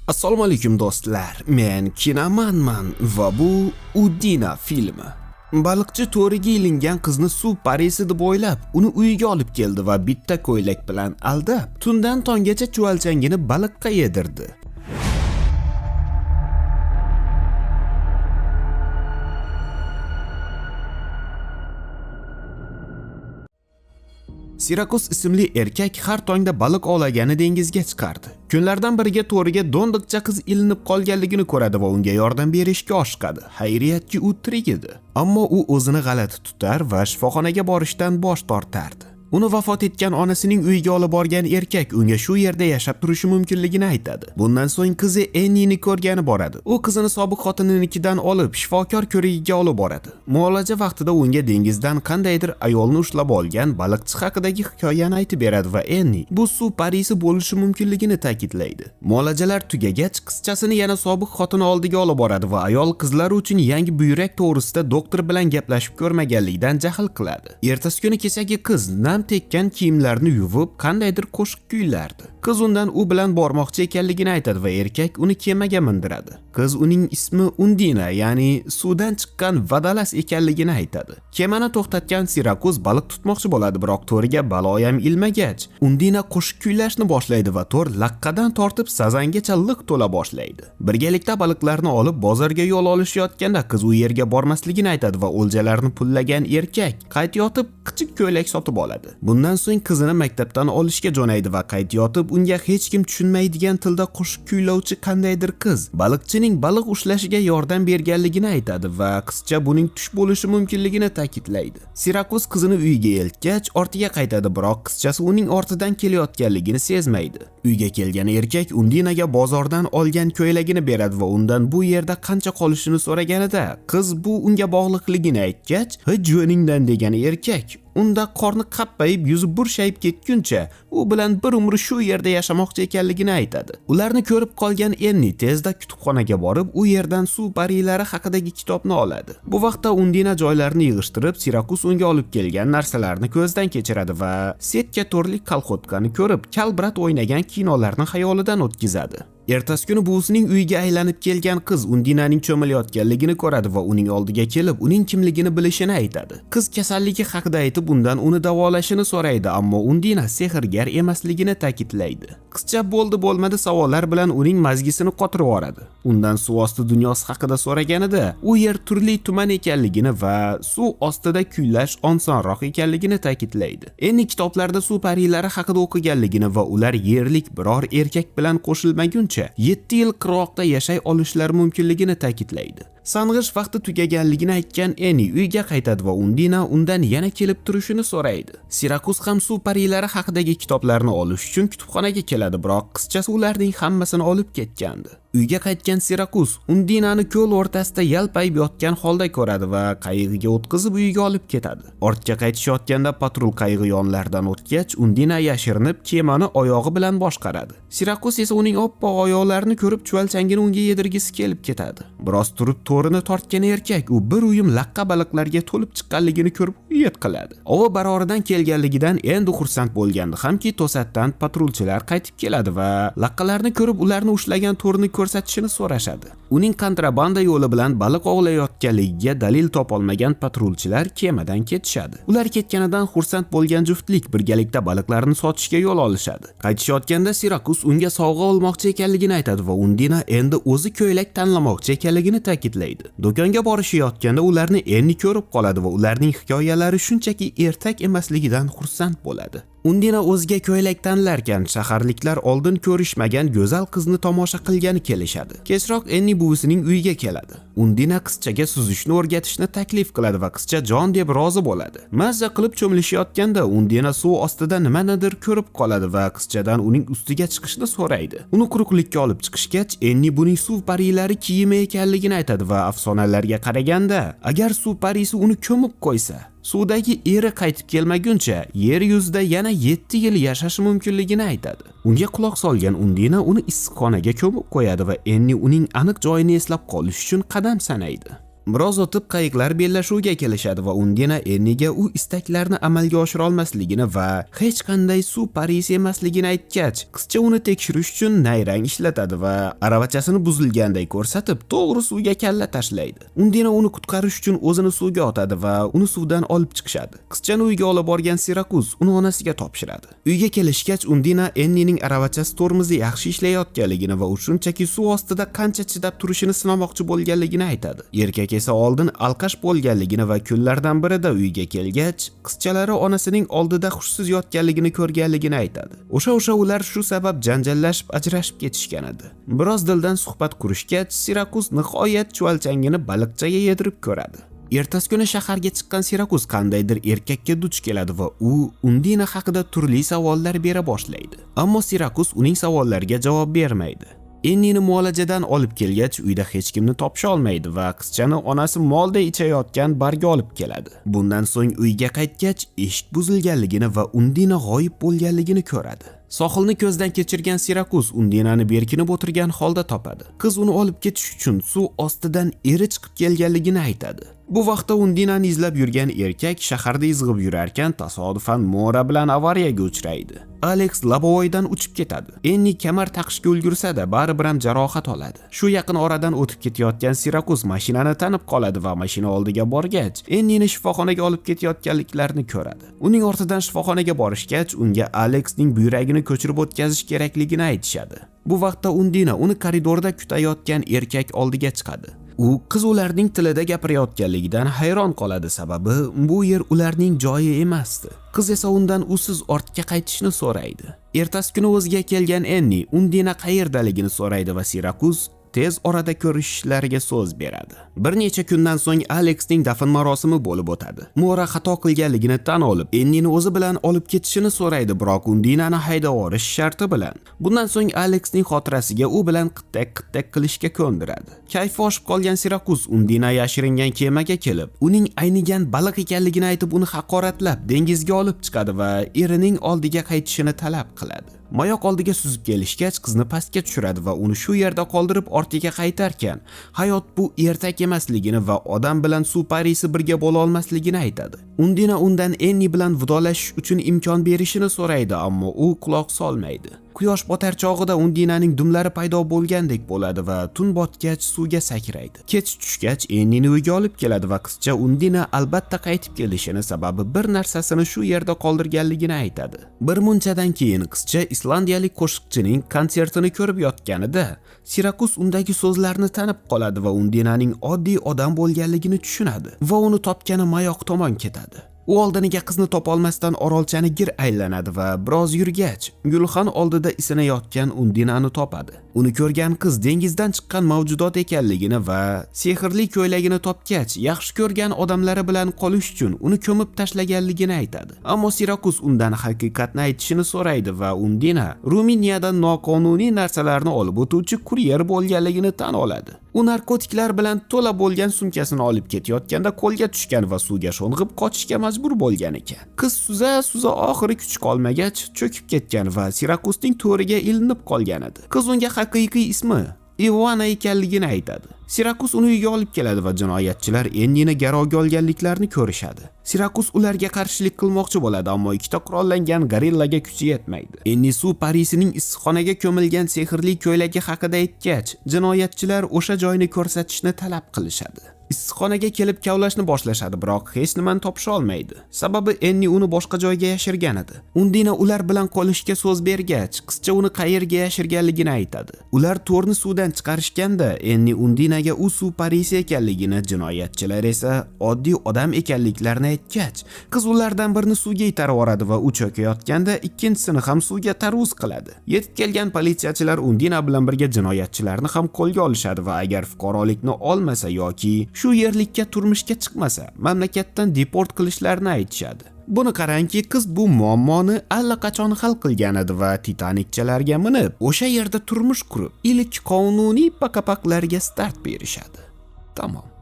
Assalomu alaykum do'stlar, men Kinamanman va bu Undina filmi. Baliqchi to'riga ilingan qizni suv parisi deb o'ylab, uni uyiga olib keldi va bitta ko'ylak bilan aldab, tundan tonggacha chuvalchangini baliqqa yedirdi. Sirakus ismli erkak har tongda baliq ovlagani dengizga chiqardi. Kunlardan biriga to'riga do'ndiqcha qiz ilinib qolganligini ko'radi va unga yordam berishga oshiqadi. Xayriyatki u tirik edi. Ammo u o'zini g'alati tutar va shifoxonaga borishdan bosh tortardi. Uni vafot etgan onasining uyiga olib borgan erkak unga shu yerda yashab turishi mumkinligini aytadi. Bundan so'ng qizi Ennini ko'rgani boradi. U qizini sobiq xotininikidan olib shifokor ko'rigiga olib boradi. Muolaja vaqtida unga dengizdan qandaydir ayolni ushlab olgan baliqchi haqidagi hikoyani aytib beradi va Enni bu suv parisi bo'lishi mumkinligini ta'kidlaydi. Muolajalar tugagach, qizchasini yana sobiq xotini oldiga olib boradi va ayol qizlari uchun yangi buyrak to'g'risida doktor bilan gaplashib ko'rmaganligidan jahl qiladi. Ertasi kuni kechagi qiz nam tekkan kiyimlarni yuvib, qandaydir qo'shiq kuylardi. Qiz undan u bilan bormoqchi ekanligini aytadi va erkak uni kemaga mindiradi. Qiz uning ismi Undina, ya'ni suvdan chiqqan vadalas ekanligini aytadi. Kemani to'xtatgan Sirakus baliq tutmoqchi bo'ladi, biroq to'riga baloyam ilmagach, Undina qo'shiq kuylashni boshlaydi va to'r laqqadan tortib sazangacha liq to'la boshlaydi. Birgalikda baliqlarni olib bozorga yo'l olishayotganda qiz u yerga bormasligini aytadi va o'ljalarni pullagan erkak qaytayotib kichik ko'ylak sotib oladi. Bundan so'ng qizini maktabdan olishga jo'naydi va qaytayotib unga hech kim tushunmaydigan tilda qo'shiq kuylovchi qandaydir qiz baliqchining baliq ushlashiga yordam berganligini aytadi va qizcha buning tush bo'lishi mumkinligini ta'kidlaydi. Sirakus qizini uyiga eltgach, ortiga qaytadi, biroq qizchasi uning ortidan kelayotganligini sezmaydi. Uyga kelgan erkak Undinaga bozordan olgan ko'ylagini beradi va undan bu yerda qancha qolishini so'raganida, qiz bu unga bog'liqligini aytgach, "Hijjoningdan" degan erkak unda qorni qappayib, yuzi burshayib ketguncha u bilan bir umr shu yerda yashamoqchi ekanligini aytadi. Ularni ko'rib qolgan Enni tezda kutubxonaga borib, u yerdan suv parilari haqidagi kitobni oladi. Bu vaqtda Undina joylarini yig'ishtirib, Sirakus unga olib kelgan narsalarni ko'zdan kechiradi va setka to'rlik kolxotkani ko'rib, kalbrat o'ynagan kinolarni xayolidan o'tkazadi. Ertasi kuni buvisining uyiga aylanib kelgan qiz Undinaning cho'milayotganligini ko'radi va uning oldiga kelib, uning kimligini bilishini aytadi. Qiz kasalligi haqida aytib, undan uni davolashini so'raydi, ammo Undina sehrgar emasligini ta'kidlaydi. Qizcha bo'ldi-bo'lmadi savollar bilan uning mazgisini qotirib yuboradi. Undan suv osti dunyosi haqida so'raganida, u yer turli-tuman ekanligini va suv ostida kuylash osonroq ekanligini ta'kidlaydi. Endi kitoblarda suv parilari haqida o'qiganligini va ular yerlik biror erkak bilan qo'shilmaguncha 7 yil qirg'oqda yashay olishlari mumkinligini ta'kidlaydi. Sang'ish vaqti tugaganligini aytgan Enni uyga qaytadi va Undina undan yana kelib turishini so'raydi. Sirakus ham suv parilari haqidagi kitoblarni olish uchun kutubxonaga keladi, biroq qizchasi ularning hammasini olib ketgandi. Uyga qaytgan Sirakus Undinani ko'l o'rtasida yalpayib yotgan holda ko'radi va qayig'iga o'tkazib uyiga olib ketadi. Ortga qaytishayotganda patrul qayig'i yonlaridan o'tgach, Undina yashirinib kemani oyog'i bilan boshqaradi. Sirakus esa uning oppoq oyoqlarini ko'rib chuvalchangini unga yedirgisi kelib ketadi. Biroz turib to'rini tortgan erkak u bir uyum laqqa baliqlarga to'lib chiqqanligini ko'rib uyat qiladi. Ovi baroridan kelganligidan endi xursand bo'lgandi hamki to'satdan patrulchilar qaytib keladi va laqqalarni ko'rib ularni ushlagan to'rni ko'rsatishini so'rashadi. Uning kontrabanda yo'li bilan baliq ovlayotganligiga dalil topolmagan patrulchilar kemadan ketishadi. Ular ketganidan xursand bo'lgan juftlik birgalikda baliqlarni sotishga yo'l olishadi. Qaytishayotganda Sirakus unga sovg'a olmoqchi ekanligini aytadi va Undina endi o'zi ko'ylak tanlamoqchi ekanligini ta'kidlaydi. Do'konga borishayotganda ularni Enni ko'rib qoladi va ularning hikoyalari shunchaki ertak emasligidan xursand bo'ladi. Undina o'ziga ko'ylak tanlarkan shaharliklar oldin ko'rishmagan go'zal qizni tomosha qilgani kelishadi. Kechroq Enni buvisining uyiga keladi. Undina qizchaga suzishni o'rgatishni taklif qiladi va qizcha jon deb rozi bo'ladi. Mazza qilib cho'milishayotganda Undina suv ostida nimanidir ko'rib qoladi va qizchadan uning ustiga chiqishni so'raydi. Uni quruqlikka olib chiqishgach, Enni buning suv parilari kiyimi ekanligini aytadi va afsonalarga qaraganda, agar suv parisi uni ko'mib qo'ysa, suvdagi eri qaytib kelmaguncha yer yuzida yana 7 yil yashashi mumkinligini aytadi. Unga quloq solgan Undina uni issiqxonaga ko'mib qo'yadi va Enni uning aniq joyini eslab qolish uchun qadam sanaydi. Biroz o'tib qayiqlar bellashuvga kelishadi va Undina Enniga u istaklarni amalga oshira olmasligini va hech qanday suv parisi emasligini aytgach, qizcha uni tekshirish uchun nayrang ishlatadi va aravachasini buzilganday ko'rsatib, to'g'ri suvga kalla tashlaydi. Undina uni qutqarish uchun o'zini suvga otadi va uni suvdan olib chiqishadi. Qizchani uyga olib borgan Sirakus uni onasiga topshiradi. Uyga kelishgach, Undina Ennining aravachasi tormozi yaxshi ishlayotganligini va u shunchaki suv ostida qancha chidab turishini sinamoqchi bo'lganligini aytadi. Erkak esa oldin alqash bo'lganligini va kunlardan birida uyga kelgach, qizchalari onasining oldida xushsiz yotganligini ko'rganligini aytadi. O'sha ular shu sabab janjallashib ajrashib ketishgan edi. Biroz dildan suhbat qurishgach, Sirakus nihoyat chuvalchangini baliqchaga yedirib ko'radi. Ertasi kuni shaharga chiqqan Sirakus qandaydir erkakka duch keladi va u Undina haqida turli savollar bera boshlaydi. Ammo Sirakus uning savollariga javob bermaydi. Ennini muolajadan olib kelgach, uyda hech kimni topisha olmaydi va qizchani onasi molda ichayotgan barga olib keladi. Bundan so'ng uyga qaytgach, eshik buzilganligini va Undina g'oyib bo'lganligini ko'radi. Sohilni ko'zdan kechirgan Sirakus Undinani berkinib o'tirgan holda topadi. Qiz uni olib ketish uchun suv ostidan eri chiqib kelganligini aytadi. Bu vaqtda Undinani izlab yurgan erkak shaharda izg'ib yurarkan tasodifan Mora bilan avariyaga uchraydi. Alex Labovoydan uchib ketadi. Enni kamar taqishga ulgursa-da, baribir ham jarohat oladi. Shu yaqin oradan o'tib ketayotgan Sirakus mashinani tanib qoladi va mashina oldiga borgach, Ennini shifoxonaga olib ketayotganliklarini ko'radi. Uning ortidan shifoxonaga borishgach, unga Alexning buyragini ko'chirib o'tkazish kerakligini aytishadi. Bu vaqtda Undina uni koridorda kutayotgan erkak oldiga chiqadi. U qiz ularning tilida gapirayotganligidan hayron qoladi, sababi bu yer ularning joyi emasdi. Qiz esa undan usiz ortga qaytishni so'raydi. Ertasi kuni o'ziga kelgan Enni Undina qayerdaligini so'raydi va Sirakus tez orada ko'rishishlariga so'z beradi. Bir necha kundan so'ng Alexning dafn marosimi bo'lib o'tadi. Mora xato qilganligini tan olib, Ennini o'zi bilan olib ketishini so'raydi, biroq Undinani haydab yuborish sharti bilan. Bundan so'ng Alexning xotirasiga u bilan qittak qilishga ko'ndiradi. Kayfi oshib qolgan Sirakus Undina yashiringan kemaga kelib, uning aynigan baliq ekanligini aytib, uni haqoratlab dengizga olib chiqadi va erining oldiga qaytishini talab qiladi. Mayoq oldiga suzib kelishgach, qizni pastga tushiradi va uni shu yerda qoldirib ortiga qaytarkan, hayot bu ertak emasligini va odam bilan suv parisi birga bo'la olmasligini aytadi. Undina undan Enni bilan vidolashish uchun imkon berishini so'raydi, ammo u quloq solmaydi. Quyosh botar chog'ida Undinaning dumlari paydo bo'lgandek bo'ladi va tun botgach suvga sakraydi. Kech tushgach Ennini uyga olib keladi va qizcha Undina albatta qaytib kelishini, sababi bir narsasini shu yerda qoldirganligini aytadi. Bir munchadan keyin qizcha islandiyalik qo'shiqchining konsertini ko'rib yotganida Sirakus undagi so'zlarni tanib qoladi va Undinaning oddiy odam bo'lganligini tushunadi va uni topgani mayoq tomon ketadi. U oldiniga qizni topolmasdan orolchani gir aylanadi va biroz yurgach, gulxan oldida isinayotgan Undinani topadi. Uni ko'rgan qiz dengizdan chiqqan mavjudot ekanligini va sehrli ko'ylagini topgach, yaxshi ko'rgan odamlari bilan qolish uchun uni ko'mib tashlaganligini aytadi. Ammo Sirakus undan haqiqatni aytishini so'raydi va Undina Ruminiyadan noqonuniy narsalarni olib o'tuvchi kuryer bo'lganligini tan oladi. U narkotiklar bilan to'la bo'lgan sumkasini olib ketayotganda qo'lga tushgan va suvga sho'ng'ib qochishga majbur bo'lgan ekan. Qiz suza oxiri kuch qolmagach cho'kib ketgan va Sirakusning to'riga ilinib qolgan edi. Qiz unga haqiqiy ismi Ivana ekanligini aytadi. Sirakus uni uyga olib keladi va jinoyatchilar Ennini garovga olganliklarini ko'rishadi. Sirakus ularga qarshilik qilmoqchi bo'ladi, ammo ikkita qurollangan gorillaga kuchi yetmaydi. Enni suv parisining issiqxonaga ko'milgan sehrli ko'ylagi haqida aytgach, jinoyatchilar o'sha joyni ko'rsatishni talab qilishadi. Issiqxonaga kelib kavlashni boshlashadi, biroq hech nimani topisha olmaydi. Sababi Enni uni boshqa joyga yashirgan edi. Undina ular bilan qolishga so'z bergach, qizcha uni qayerga yashirganligini aytadi. Ular to'rni suvdan chiqarishganda, Enni Undinaga u suv parisi ekanligini, jinoyatchilar esa oddiy odam ekanliklarini aytgach, qiz ulardan birini suvga itarib yuboradi va u cho'kayotganda ikkinchisini ham suvga tarvuz qiladi. Yetib kelgan politsiyachilar Undina bilan birga jinoyatchilarni ham qo'lga olishadi va agar fuqarolikni olmasa yoki shu yerlikka turmushga chiqmasa, mamlakatdan deport qilishlarini aytishadi. Buni qarangki, qiz bu muammoni allaqachon hal qilgan edi va Titanikchalarga minib, o'sha yerda turmush qurib, ilk qonuniy pakapaklarga start berishadi. Tamom.